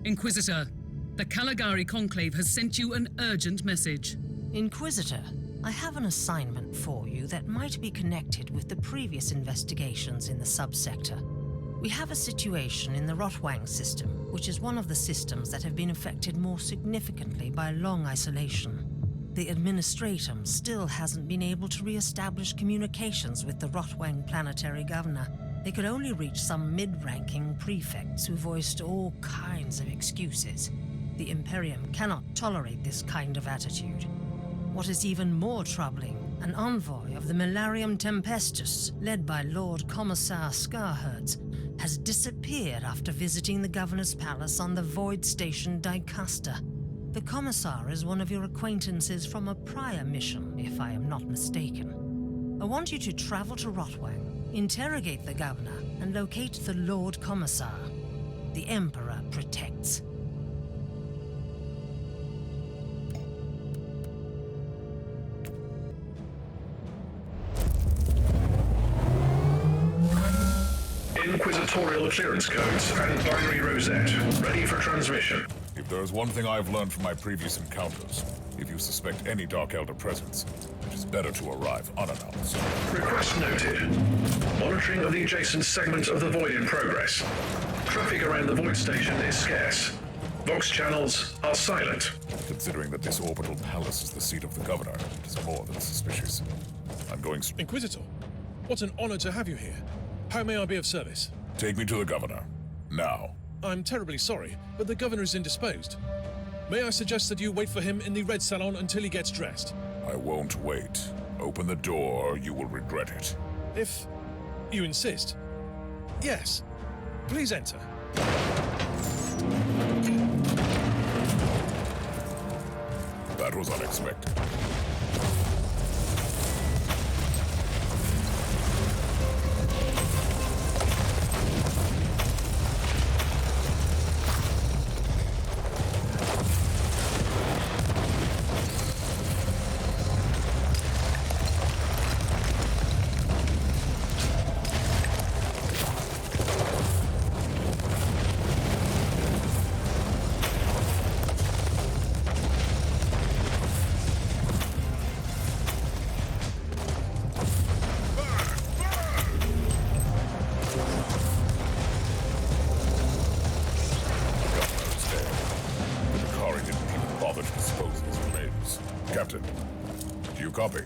Inquisitor, the Caligari Conclave has sent you an urgent message. Inquisitor, I have an assignment for you that might be connected with the previous investigations in the subsector. We have a situation in the Rotwang system, which is one of the systems that have been affected more significantly by long isolation. The Administratum still hasn't been able to re-establish communications with the Rotwang planetary governor. They could only reach some mid-ranking prefects who voiced all kinds of excuses. The Imperium cannot tolerate this kind of attitude. What is even more troubling, an envoy of the Milarium Tempestus, led by Lord Commissar Scarherds, has disappeared after visiting the Governor's Palace on the Void Station Dicaster. The Commissar is one of your acquaintances from a prior mission, if I am not mistaken. I want you to travel to Rotwang, interrogate the Governor, and locate the Lord Commissar. The Emperor protects. Inquisitorial clearance codes and binary rosette, ready for transmission. If there is one thing I have learned from my previous encounters, if you suspect any Dark Elder presence, it is better to arrive unannounced. Request noted. Monitoring of the adjacent segment of the Void in progress. Traffic around the Void station is scarce. Vox channels are silent. Considering that this orbital palace is the seat of the Governor, it is more than suspicious. I'm going... Inquisitor, what an honor to have you here. How may I be of service? Take me to the Governor. Now. I'm terribly sorry, but the Governor is indisposed. May I suggest that you wait for him in the Red Salon until he gets dressed? I won't wait. Open the door, or you will regret it. If you insist. Yes. Please enter. That was unexpected. Captain, do you copy?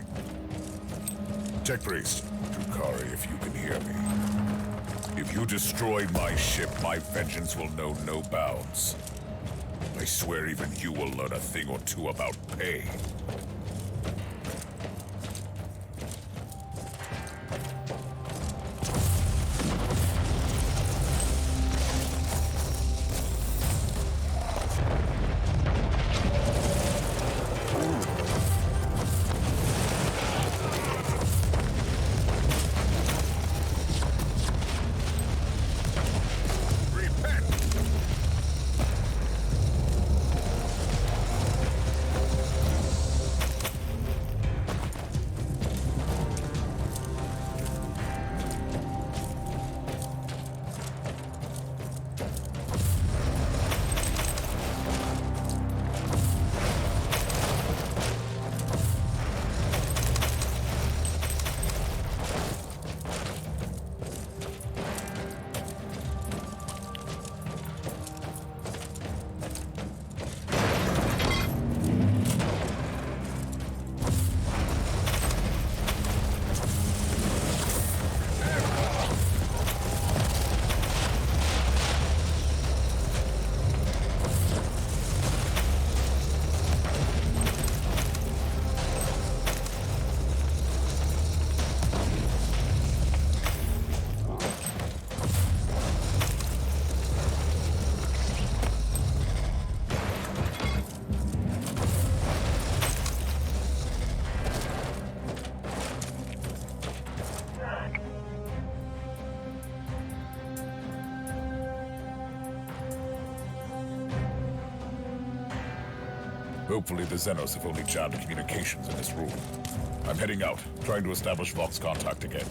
Tech Priest, Drukhari, if you can hear me. If you destroy my ship, my vengeance will know no bounds. I swear even you will learn a thing or two about pay. Hopefully the Xenos have only jammed communications in this room. I'm heading out, trying to establish Vox contact again.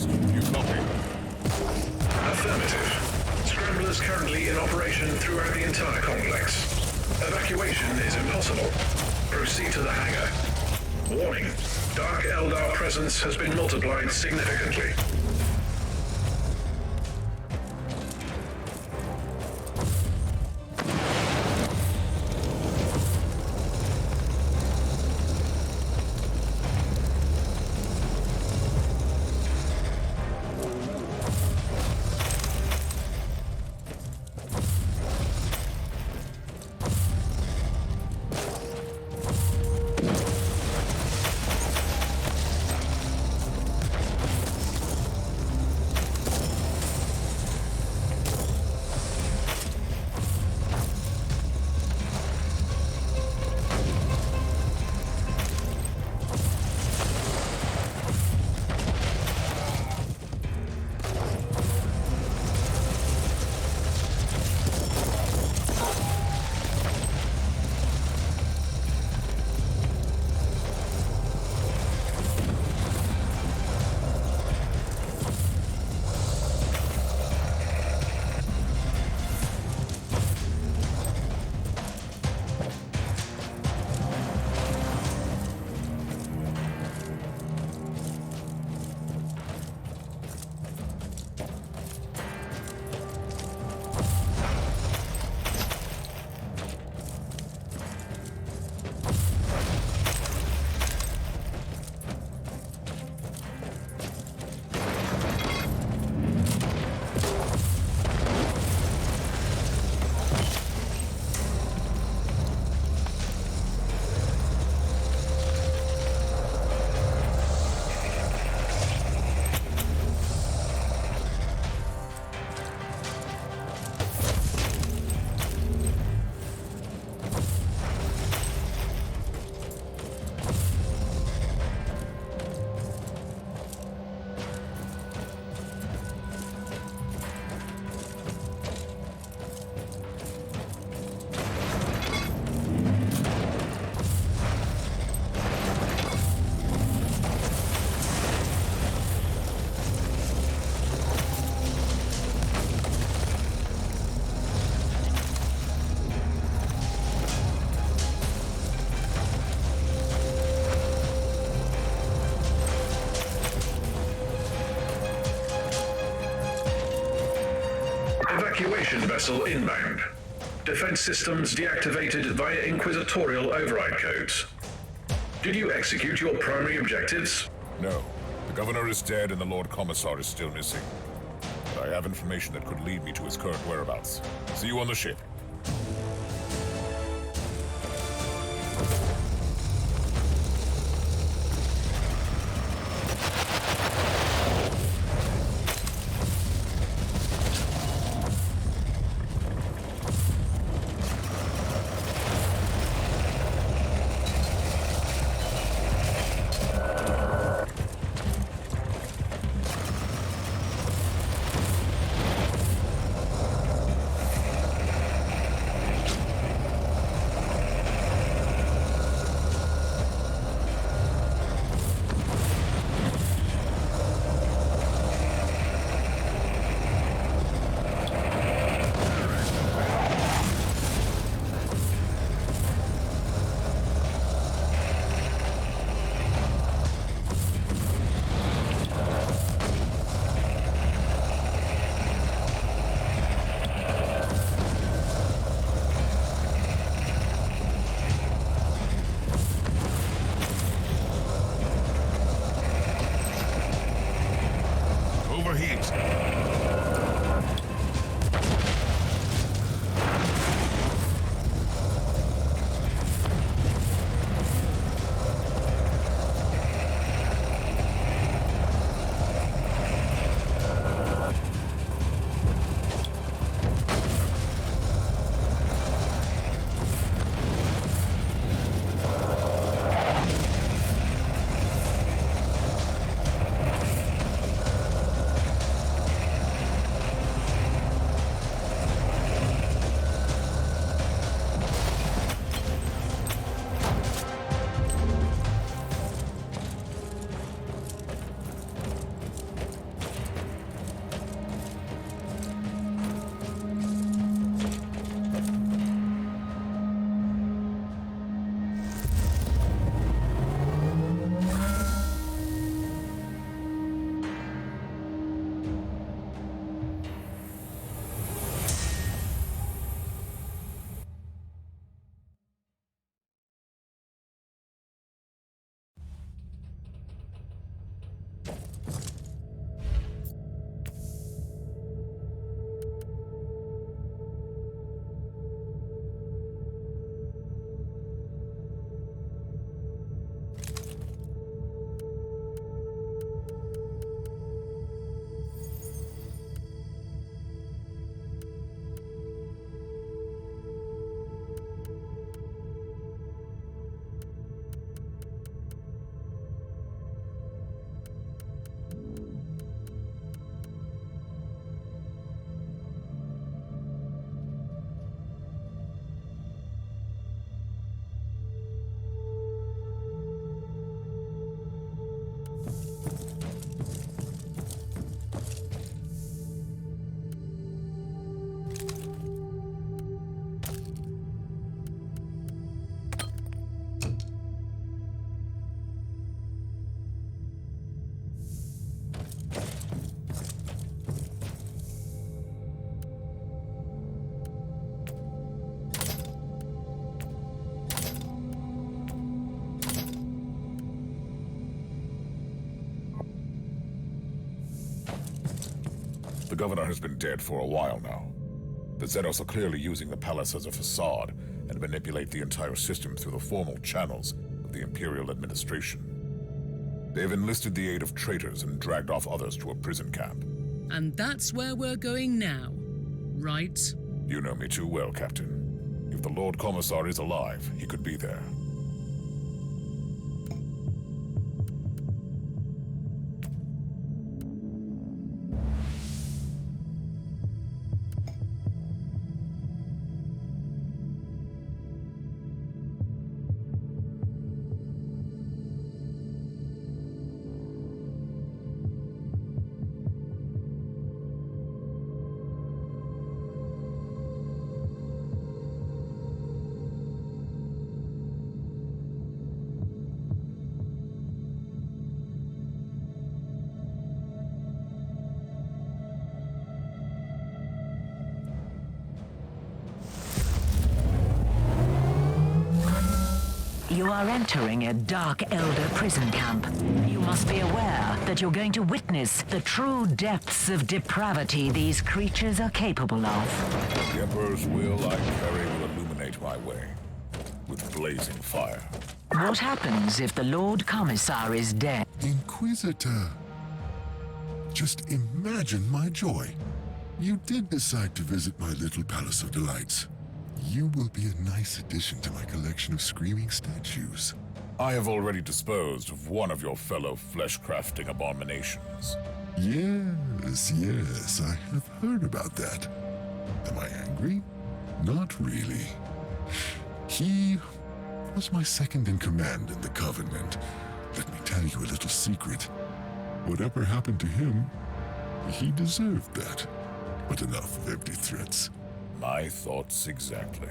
You copy? Affirmative. Scramblers currently in operation throughout the entire complex. Evacuation is impossible. Proceed to the hangar. Warning. Dark Eldar presence has been multiplied significantly. Evacuation vessel inbound. Defense systems deactivated via Inquisitorial override codes. Did you execute your primary objectives? No. The governor is dead and the Lord Commissar is still missing. But I have information that could lead me to his current whereabouts. See you on the ship. governor has been dead for a while now. The Xenos are clearly using the palace as a facade and manipulate the entire system through the formal channels of the Imperial administration. They've enlisted the aid of traitors and dragged off others to a prison camp. And that's where we're going now, right? You know me too well, Captain. If the Lord Commissar is alive, he could be there. You are entering a Dark Elder prison camp. You must be aware that you're going to witness the true depths of depravity these creatures are capable of. The Emperor's will I carry will illuminate my way with blazing fire. What happens if the Lord Commissar is dead? Inquisitor. Just imagine my joy. You did decide to visit my little Palace of Delights. You will be a nice addition to my collection of screaming statues. I have already disposed of one of your fellow flesh-crafting abominations. Yes, I have heard about that. Am I angry? Not really. He was my second in command in the Covenant. Let me tell you a little secret. Whatever happened to him, he deserved that. But enough of empty threats. My thoughts exactly.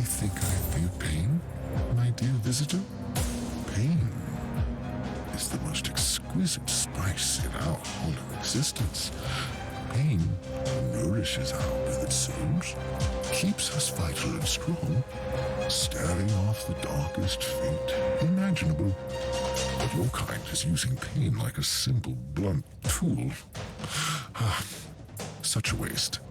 Think I feel pain, my dear visitor? Pain is the most exquisite spice in our hollow existence. Pain nourishes our withered souls, keeps us vital and strong, staving off the darkest fate imaginable. But your kind is using pain like a simple, blunt tool. Such a waste.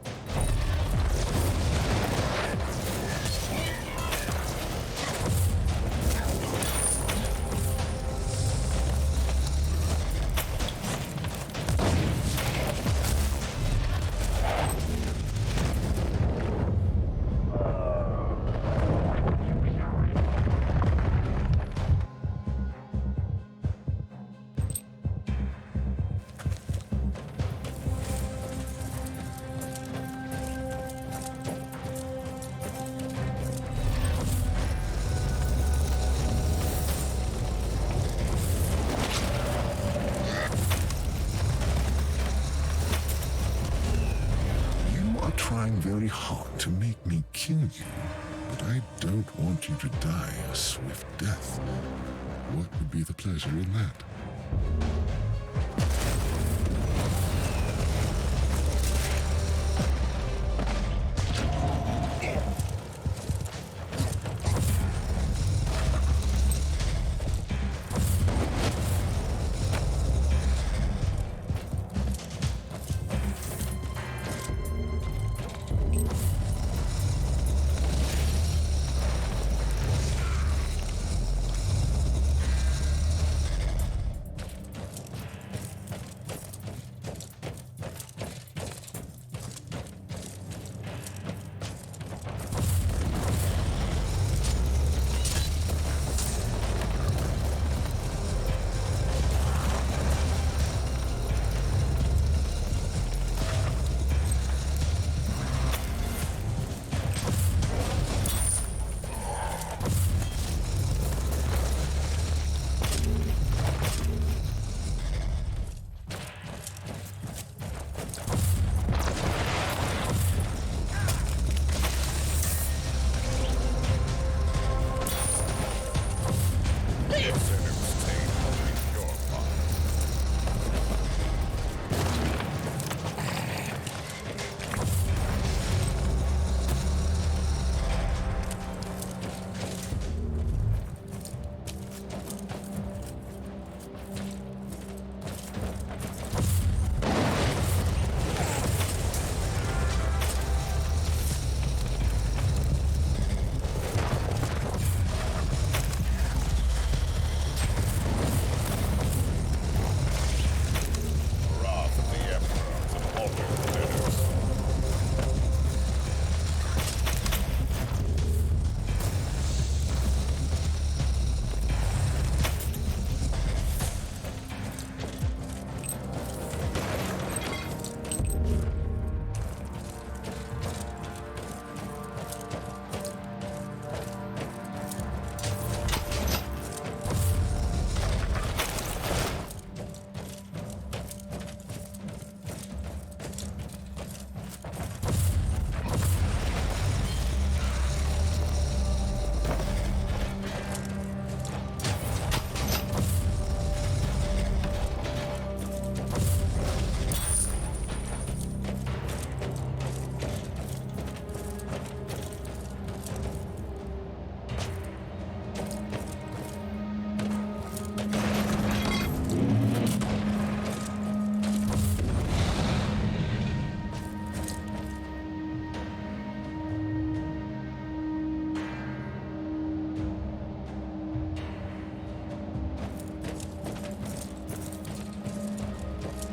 Trying very hard to make me kill you, but I don't want you to die a swift death. What would be the pleasure in that?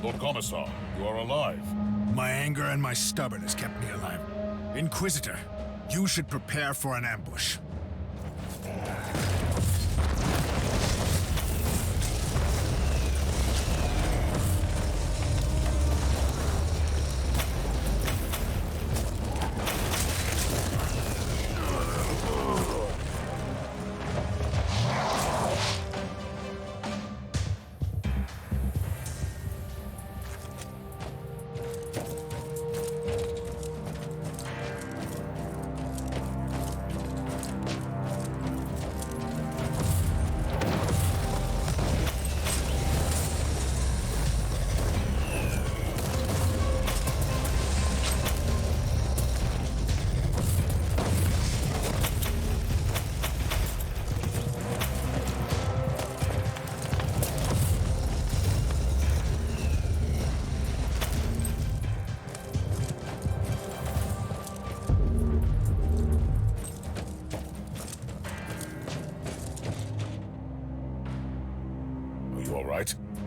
Lord Commissar, you are alive. My anger and my stubbornness kept me alive. Inquisitor, you should prepare for an ambush.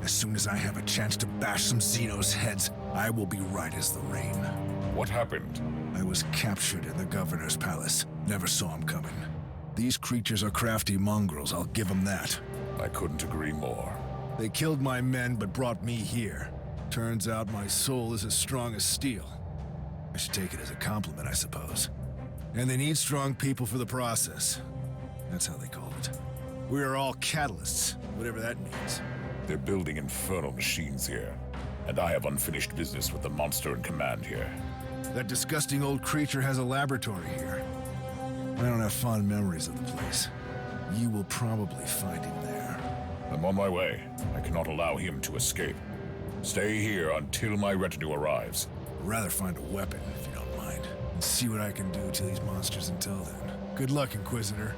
As soon as I have a chance to bash some Xenos' heads, I will be right as the rain. What happened? I was captured in the governor's palace. Never saw him coming. These creatures are crafty mongrels, I'll give them that. I couldn't agree more. They killed my men, but brought me here. Turns out my soul is as strong as steel. I should take it as a compliment, I suppose. And they need strong people for the process. That's how they call it. We are all catalysts, whatever that means. They're building infernal machines here, and I have unfinished business with the monster in command here. That disgusting old creature has a laboratory here. I don't have fond memories of the place. You will probably find him there. I'm on my way. I cannot allow him to escape. Stay here until my retinue arrives. I'd rather find a weapon, if you don't mind, and see what I can do to these monsters until then. Good luck, Inquisitor.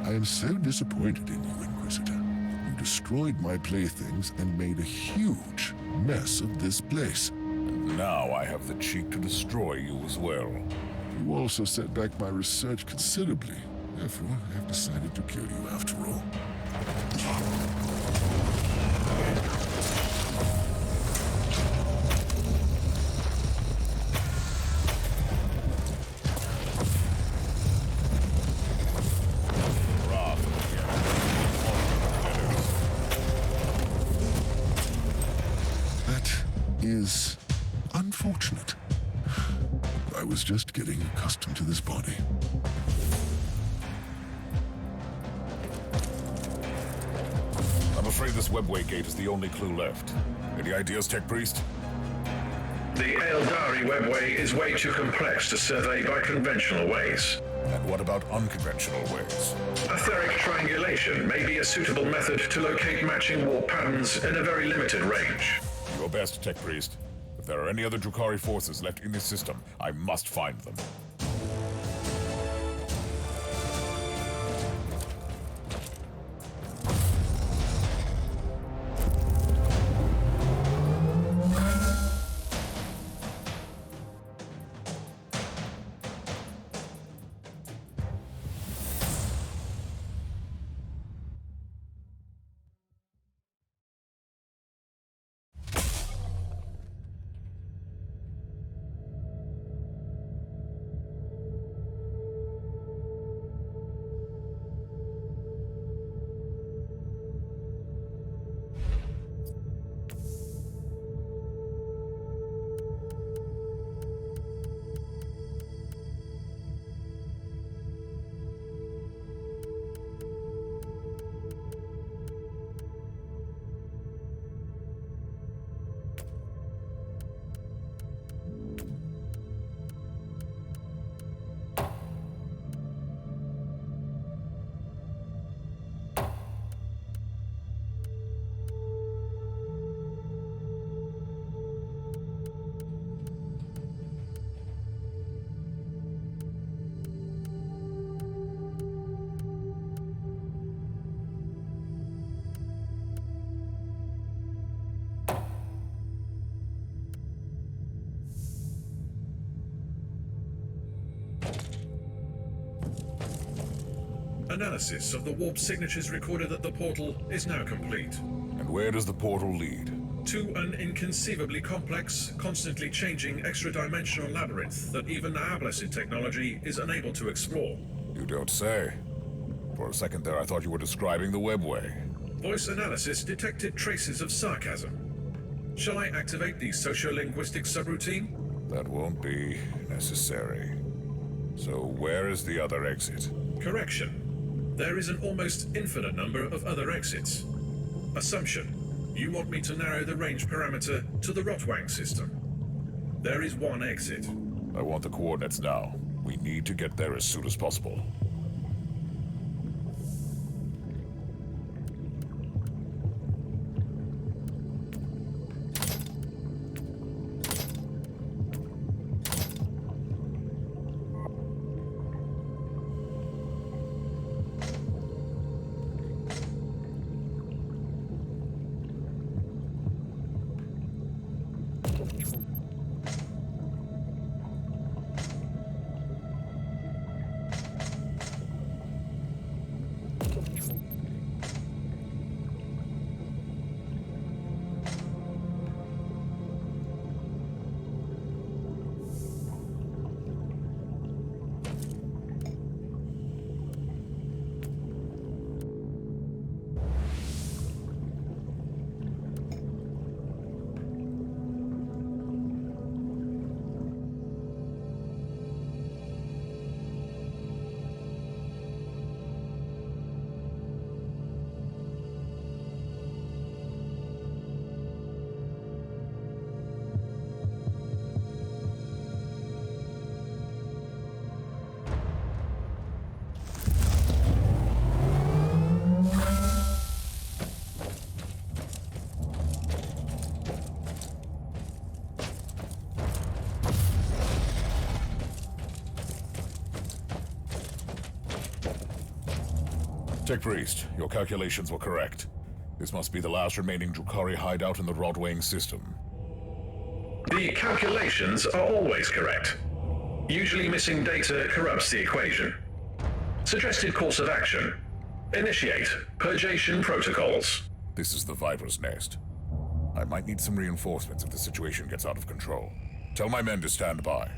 I am so disappointed in you, Inquisitor. You destroyed my playthings and made a huge mess of this place. Now I have the cheek to destroy you as well. You also set back my research considerably. Therefore, I have decided to kill you after all. That is unfortunate. I was just getting accustomed to this body. I'm afraid this webway gate is the only clue left. Any ideas, Tech Priest? The Eldari webway is way too complex to survey by conventional ways. And what about unconventional ways? Etheric triangulation may be a suitable method to locate matching warp patterns in a very limited range. Your best, Tech Priest. If there are any other Drukhari forces left in this system, I must find them. Analysis of the warp signatures recorded at the portal is now complete. And where does the portal lead? To an inconceivably complex, constantly changing extra-dimensional labyrinth that even our blessed technology is unable to explore. You don't say. For a second there, I thought you were describing the webway. Voice analysis detected traces of sarcasm. Shall I activate the sociolinguistic subroutine? That won't be necessary. So where is the other exit? Correction. There is an almost infinite number of other exits. Assumption. You want me to narrow the range parameter to the Rotwang system. There is one exit. I want the coordinates now. We need to get there as soon as possible. Tech Priest, your calculations were correct. This must be the last remaining Drukhari hideout in the Rodwang system. The calculations are always correct. Usually missing data corrupts the equation. Suggested course of action. Initiate purgation protocols. This is the Viper's nest. I might need some reinforcements if the situation gets out of control. Tell my men to stand by.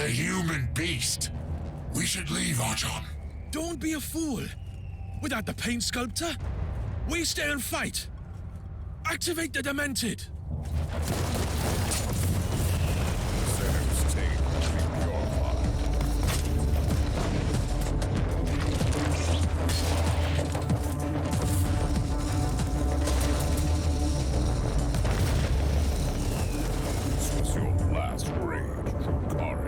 The human beast. We should leave, Archon. Don't be a fool. Without the pain sculptor, we stay and fight. Activate the Demented. Zenith's taint will be purified. This was your last raid, Drukhari.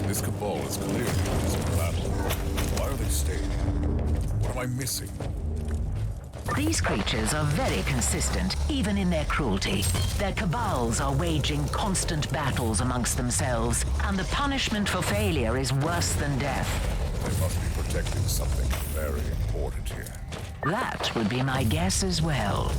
This cabal is clearly losing battle. Why are they staying? What am I missing? These creatures are very consistent, even in their cruelty. Their cabals are waging constant battles amongst themselves, and the punishment for failure is worse than death. They must be protecting something very important here. That would be my guess as well.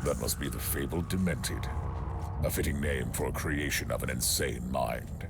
That must be the fabled Demented. A fitting name for a creation of an insane mind.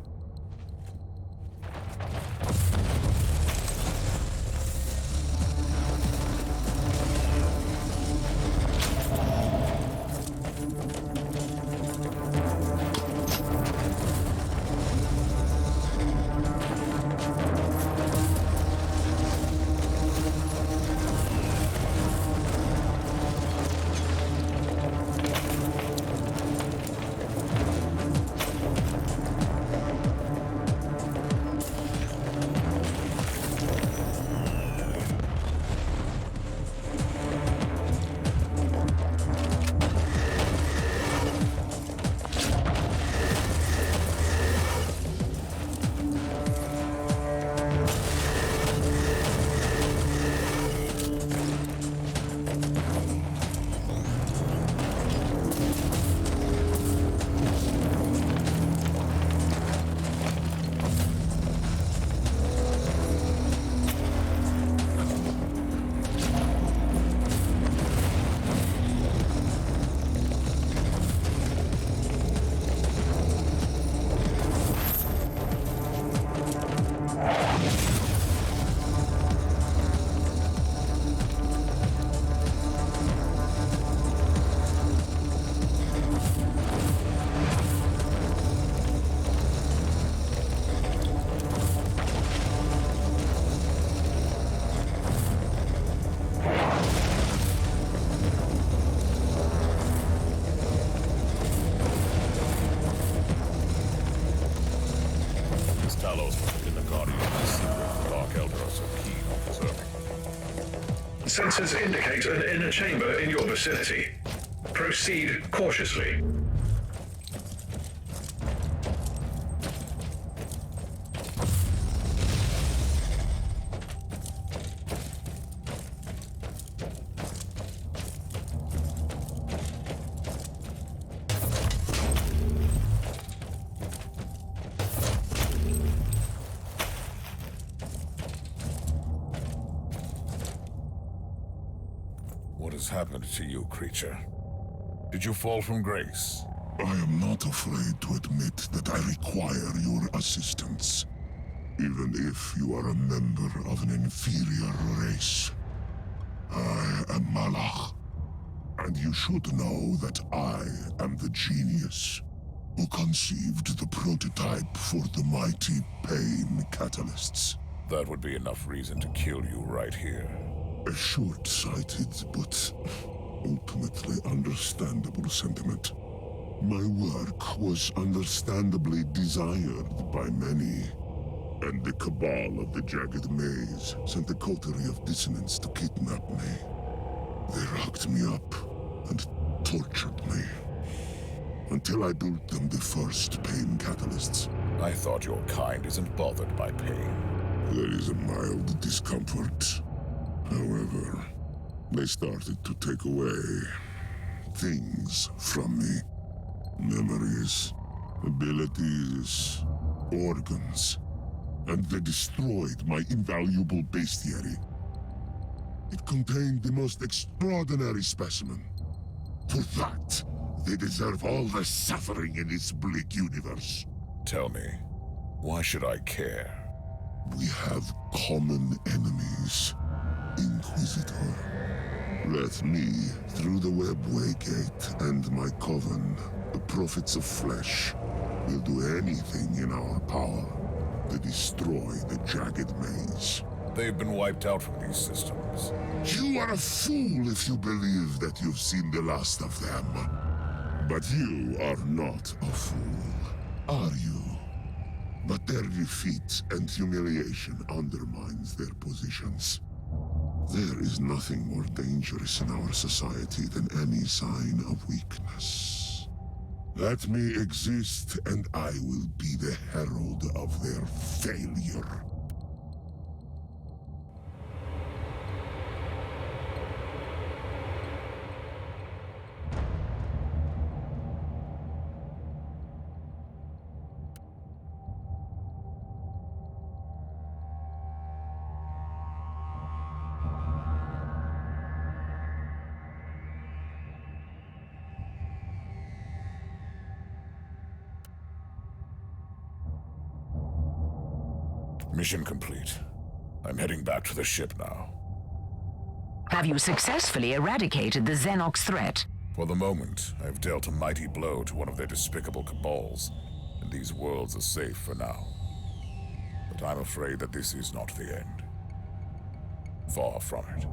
Sensors indicate an inner chamber in your vicinity. Proceed cautiously. What has happened to you, creature? Did you fall from grace? I am not afraid to admit that I require your assistance, even if you are a member of an inferior race. I am Malach, and you should know that I am the genius who conceived the prototype for the mighty pain catalysts. That would be enough reason to kill you right here. A short-sighted but ultimately understandable sentiment. My work was understandably desired by many, and the cabal of the Jagged Maze sent a coterie of dissonants to kidnap me. They rocked me up and tortured me, until I built them the first pain catalysts. I thought your kind isn't bothered by pain. There is a mild discomfort. However, they started to take away things from me. Memories, abilities, organs, and they destroyed my invaluable bestiary. It contained the most extraordinary specimen. For that, they deserve all the suffering in this bleak universe. Tell me, why should I care? We have common enemies. Inquisitor. Let me, through the webway gate and my coven, the prophets of flesh, will do anything in our power to destroy the Jagged Maze. They've been wiped out from these systems. You are a fool if you believe that you've seen the last of them. But you are not a fool, are you? But their defeat and humiliation undermines their positions. There is nothing more dangerous in our society than any sign of weakness. Let me exist, and I will be the herald of their failure. Mission complete. I'm heading back to the ship now. Have you successfully eradicated the Xenox threat? For the moment, I've dealt a mighty blow to one of their despicable cabals, and these worlds are safe for now. But I'm afraid that this is not the end. Far from it.